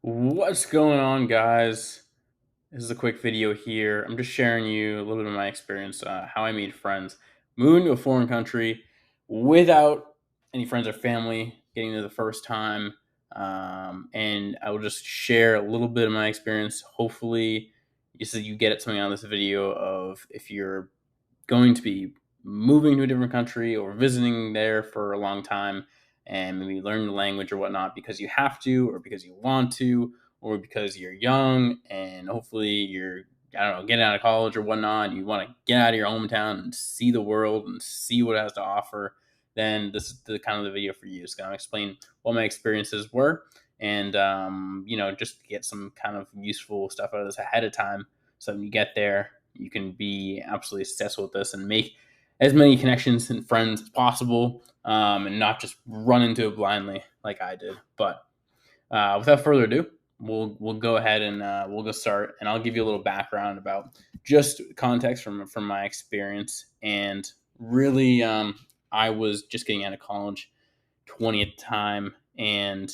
What's going on, guys? This is a quick video here. I'm just sharing you a little bit of my experience, how I made friends moving to a foreign country without any friends or family, getting there the first time. And I will just share a little bit of my experience. Hopefully, you get something out of this video of if you're going to be moving to a different country or visiting there for a long time and maybe learn the language or whatnot because you have to or because you want to or because you're young and hopefully you're, I don't know, getting out of college or whatnot and you want to get out of your hometown and see the world and see what it has to offer, then this is the kind of the video for you. It's going to explain what my experiences were and just get some kind of useful stuff out of this ahead of time, so when you get there you can be absolutely successful with this and make as many connections and friends as possible, and not just run into it blindly like I did. But without further ado, we'll go ahead and we'll go start, and I'll give you a little background about just context from my experience. And really, I was just getting out of college, 20 at the time, and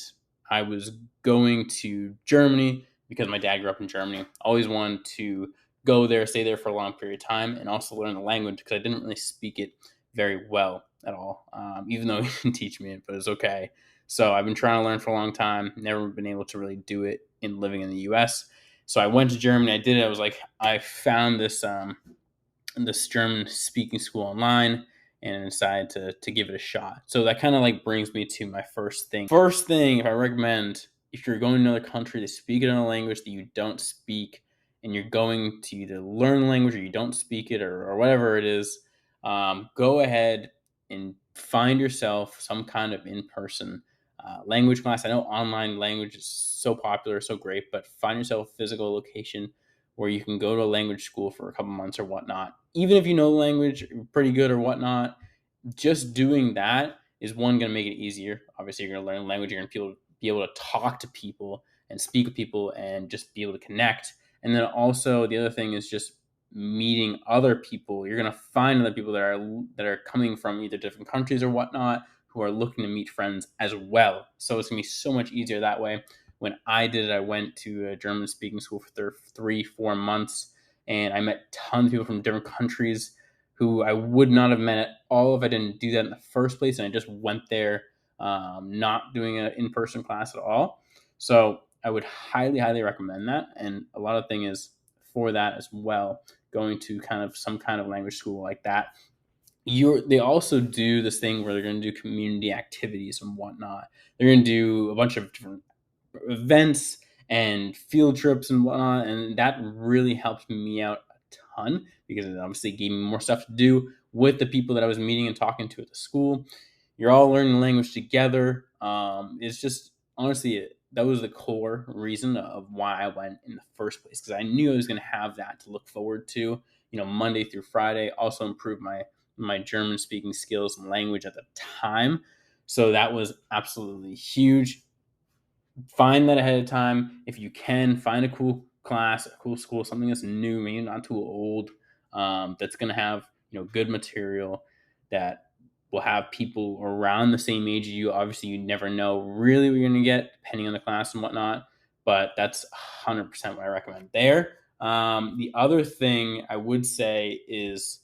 I was going to Germany because my dad grew up in Germany. Always wanted to go there, stay there for a long period of time, and also learn the language because I didn't really speak it very well at all, even though he didn't teach me it, but it's okay. So I've been trying to learn for a long time, never been able to really do it in living in the US. So I went to Germany, I did it. I found this German speaking school online and decided to give it a shot. So that kind of like brings me to my first thing. First thing, if I recommend, if you're going to another country to speak another language that you don't speak, and you're going to either learn the language or you don't speak it or whatever it is, go ahead and find yourself some kind of in-person language class. I know online language is so popular, so great, but find yourself a physical location where you can go to a language school for a couple months or whatnot. Even if you know the language pretty good or whatnot, just doing that is one going to make it easier. Obviously, you're going to learn the language. You're going to be able to talk to people and speak with people and just be able to connect. And then also the other thing is just meeting other people. You're going to find other people that are coming from either different countries or whatnot who are looking to meet friends as well. So it's going to be so much easier that way. When I did it, I went to a German speaking school for 3-4 months, and I met tons of people from different countries who I would not have met at all if I didn't do that in the first place. And I just went there, not doing an in person class at all. So I would highly, highly recommend that. And a lot of thing is for that as well, going to kind of some kind of language school like that. They also do this thing where they're going to do community activities and whatnot. They're going to do a bunch of different events and field trips and whatnot, and that really helped me out a ton because it obviously gave me more stuff to do with the people that I was meeting and talking to at the school. You're all learning the language together. It's just honestly that was the core reason of why I went in the first place, because I knew I was going to have that to look forward to. Monday through Friday. Also improve my German speaking skills and language at the time. So that was absolutely huge. Find that ahead of time. If you can, find a cool class, a cool school, something that's new, maybe not too old, that's going to have good material, that will have people around the same age as you. Obviously, you never know really what you're going to get depending on the class and whatnot, but that's 100% what I recommend there. The other thing I would say is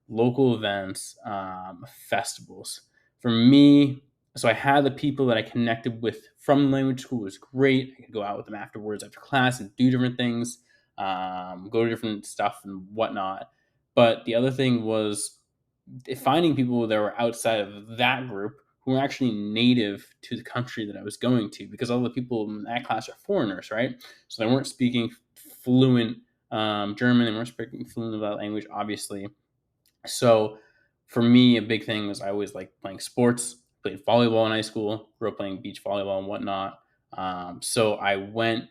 local events, festivals. For me, so I had the people that I connected with from language school. It was great. I could go out with them afterwards, after class, and do different things, go to different stuff and whatnot. But the other thing was finding people that were outside of that group who were actually native to the country that I was going to, because all the people in that class are foreigners, right? So they weren't speaking fluent German, they weren't speaking fluent about language, obviously. So for me, a big thing was I always liked playing sports. Played volleyball in high school. Grew up playing beach volleyball and whatnot. So I went,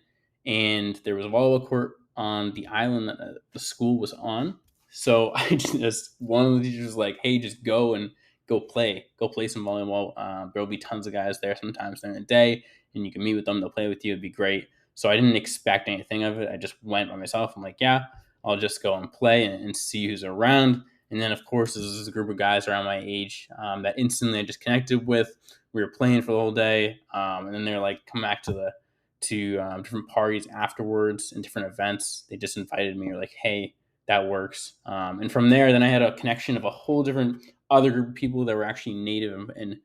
and there was a volleyball court on the island that the school was on. So I just one of the teachers was like, "Hey, just go and go play some volleyball. There'll be tons of guys there sometimes during the day, and you can meet with them. They'll play with you. It'd be great." So I didn't expect anything of it. I just went by myself. I'm like, "Yeah, I'll just go and play and see who's around." And then, of course, there's a group of guys around my age that instantly I just connected with. We were playing for the whole day, and then they're like, "Come back to different parties afterwards and different events. They just invited me, or like, hey, that works. And from there, then I had a connection of a whole different other group of people that were actually native and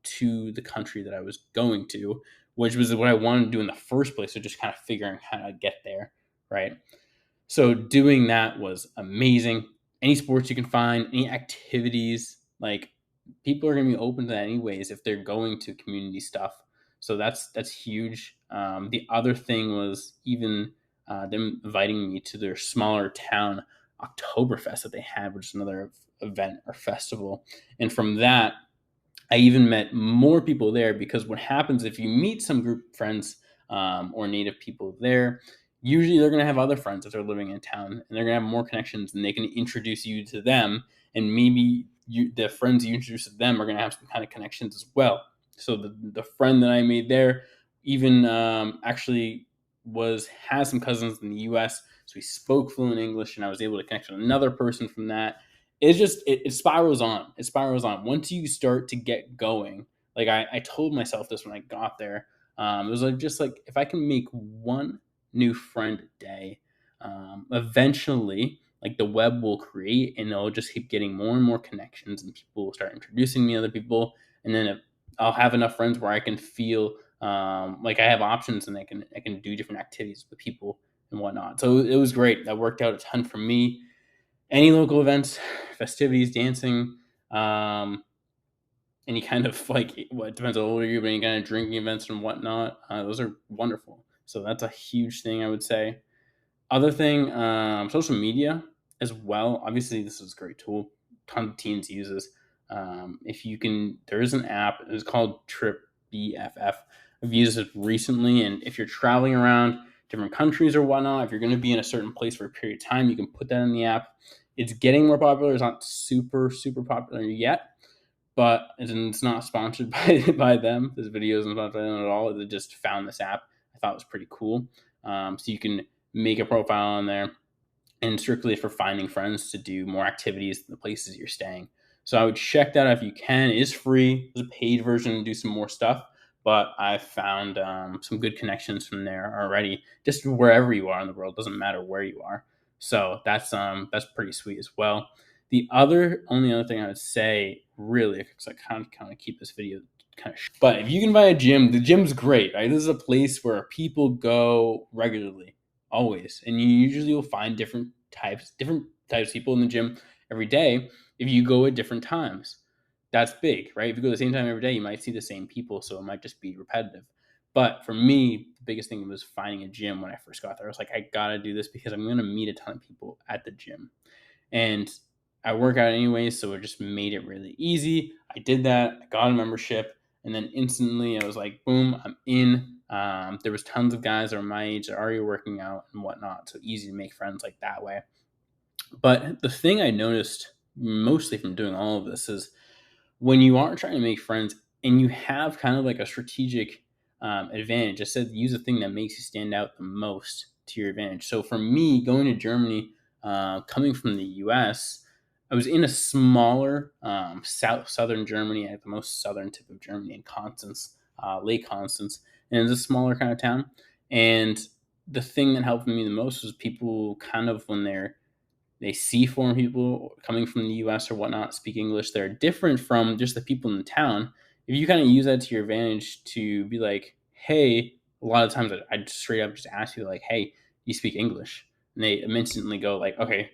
to the country that I was going to, which was what I wanted to do in the first place. So just kind of figuring how to get there, right? So doing that was amazing. Any sports you can find, any activities, like people are going to be open to that anyways if they're going to community stuff. So that's huge. The other thing was even them inviting me to their smaller town Oktoberfest that they had, which is another event or festival. And from that, I even met more people there, because what happens if you meet some group friends or native people there, usually they're going to have other friends that are living in town, and they're going to have more connections, and they can introduce you to them, and maybe the friends you introduce to them are going to have some kind of connections as well. So the friend that I made there even actually has some cousins in the U.S., so he spoke fluent English, and I was able to connect with another person from that. It's just it spirals on. It spirals on once you start to get going. Like I told myself this when I got there. It was like, just like, if I can make one new friend a day, eventually, like, the web will create, and it'll just keep getting more and more connections, and people will start introducing me to other people, and then I'll have enough friends where I can feel like I have options, and I can do different activities with people and whatnot. So it was great. That worked out a ton for me. Any local events, festivities, dancing, um, any kind of, like, well, it depends on how old you, but any kind of drinking events and whatnot, those are wonderful. So that's a huge thing, I would say. Other thing, social media as well. Obviously, this is a great tool. Ton of teens uses. If you can, there is an app. It's called Trip BFF. I've used it recently, and if you're traveling around different countries or whatnot, if you're going to be in a certain place for a period of time, you can put that in the app. It's getting more popular. It's not super popular yet, but it's not sponsored by them. This video isn't sponsored by them at all. They just found this app. I thought it was pretty cool. So you can make a profile on there, and strictly for finding friends to do more activities in the places you're staying. So I would check that out if you can. It is free. There's a paid version to do some more stuff, but I've found some good connections from there already. Just wherever you are in the world, doesn't matter where you are. So that's pretty sweet as well. The only other thing I would say, really, because I kind of keep this video kind of, but if you can buy a gym, the gym's great, right? This is a place where people go regularly, always, and you usually will find different types of people in the gym every day. If you go at different times, that's big, right? If you go the same time every day, you might see the same people, so it might just be repetitive. But for me, the biggest thing was finding a gym when I first got there. I was like, I gotta do this because I'm gonna meet a ton of people at the gym, and I work out anyway, so it just made it really easy. I did that. I got a membership, and then instantly I was like, boom, I'm in. There was tons of guys that are my age that are already working out and whatnot, so easy to make friends like that way. But the thing I noticed mostly from doing all of this is, when you are trying to make friends and you have kind of like a strategic advantage, I said use the thing that makes you stand out the most to your advantage. So for me, going to Germany, coming from the US, I was in a smaller southern Germany, at the most southern tip of Germany, in Constance, Lake Constance, and it's a smaller kind of town. And the thing that helped me the most was people kind of, when they see foreign people coming from the US or whatnot speak English, they're different from just the people in the town. If you kind of use that to your advantage to be like, hey, a lot of times I'd straight up just ask you, like, hey, you speak English? And they instantly go like, okay,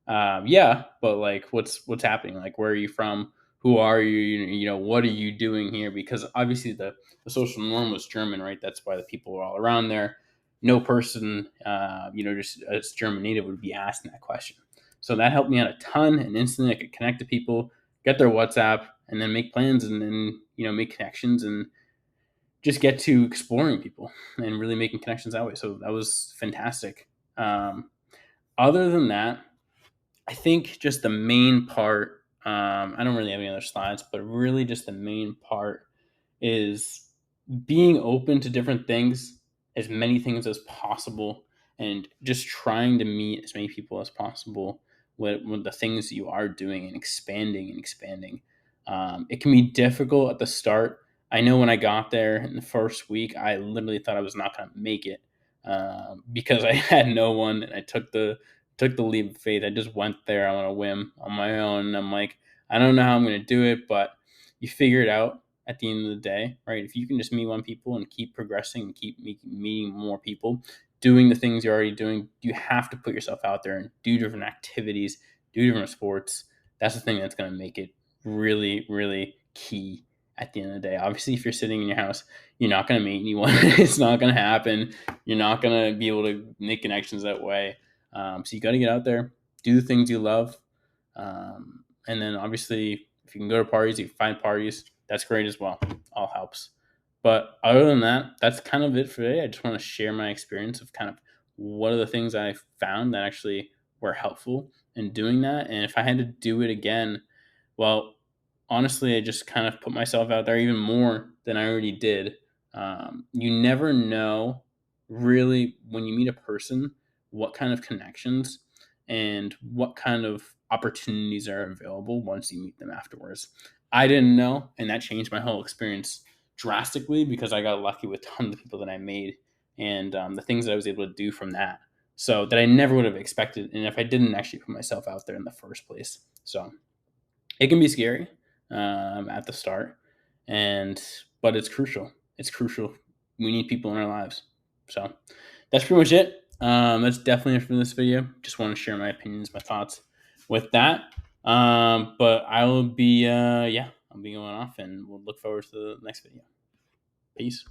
yeah, but like, what's happening? Like, where are you from? Who are you? What are you doing here? Because obviously the social norm was German, right? That's why the people were all around there. No person, just as German native would be asking that question. So that helped me out a ton, and instantly I could connect to people, get their WhatsApp, and then make plans, and then make connections, and just get to exploring people and really making connections that way. So that was fantastic. Um, Other than that, I think just the main part, I don't really have any other slides, but really just the main part is being open to different things, as many things as possible, and just trying to meet as many people as possible with the things you are doing, and expanding and expanding. It can be difficult at the start, I know when I got there in the first week, I literally thought I was not going to make it because I had no one, and I took the leap of faith. I just went there on a whim on my own. And I'm like, I don't know how I'm going to do it, but you figure it out at the end of the day, right? If you can just meet one people and keep progressing and keep meeting more people, doing the things you're already doing, you have to put yourself out there and do different activities, do different sports. That's the thing that's going to make it really, really key at the end of the day. Obviously, if you're sitting in your house, you're not going to meet anyone. It's not going to happen. You're not going to be able to make connections that way. So you got to get out there, do the things you love. And then obviously, if you can go to parties, you can find parties. That's great as well. All helps. But other than that, that's kind of it for today. I just want to share my experience of kind of what are the things I found that actually were helpful in doing that. And if I had to do it again, well, honestly, I just kind of put myself out there even more than I already did. You never know, really, when you meet a person, what kind of connections and what kind of opportunities are available once you meet them afterwards. I didn't know, and that changed my whole experience drastically because I got lucky with tons of people that I made and the things that I was able to do from that. So that I never would have expected, and if I didn't actually put myself out there in the first place. So it can be scary at the start, and but it's crucial. It's crucial. We need people in our lives. So that's pretty much it. That's definitely it for this video. Just want to share my opinions, my thoughts with that. But I will be, I'll be going off, and we'll look forward to the next video. Peace.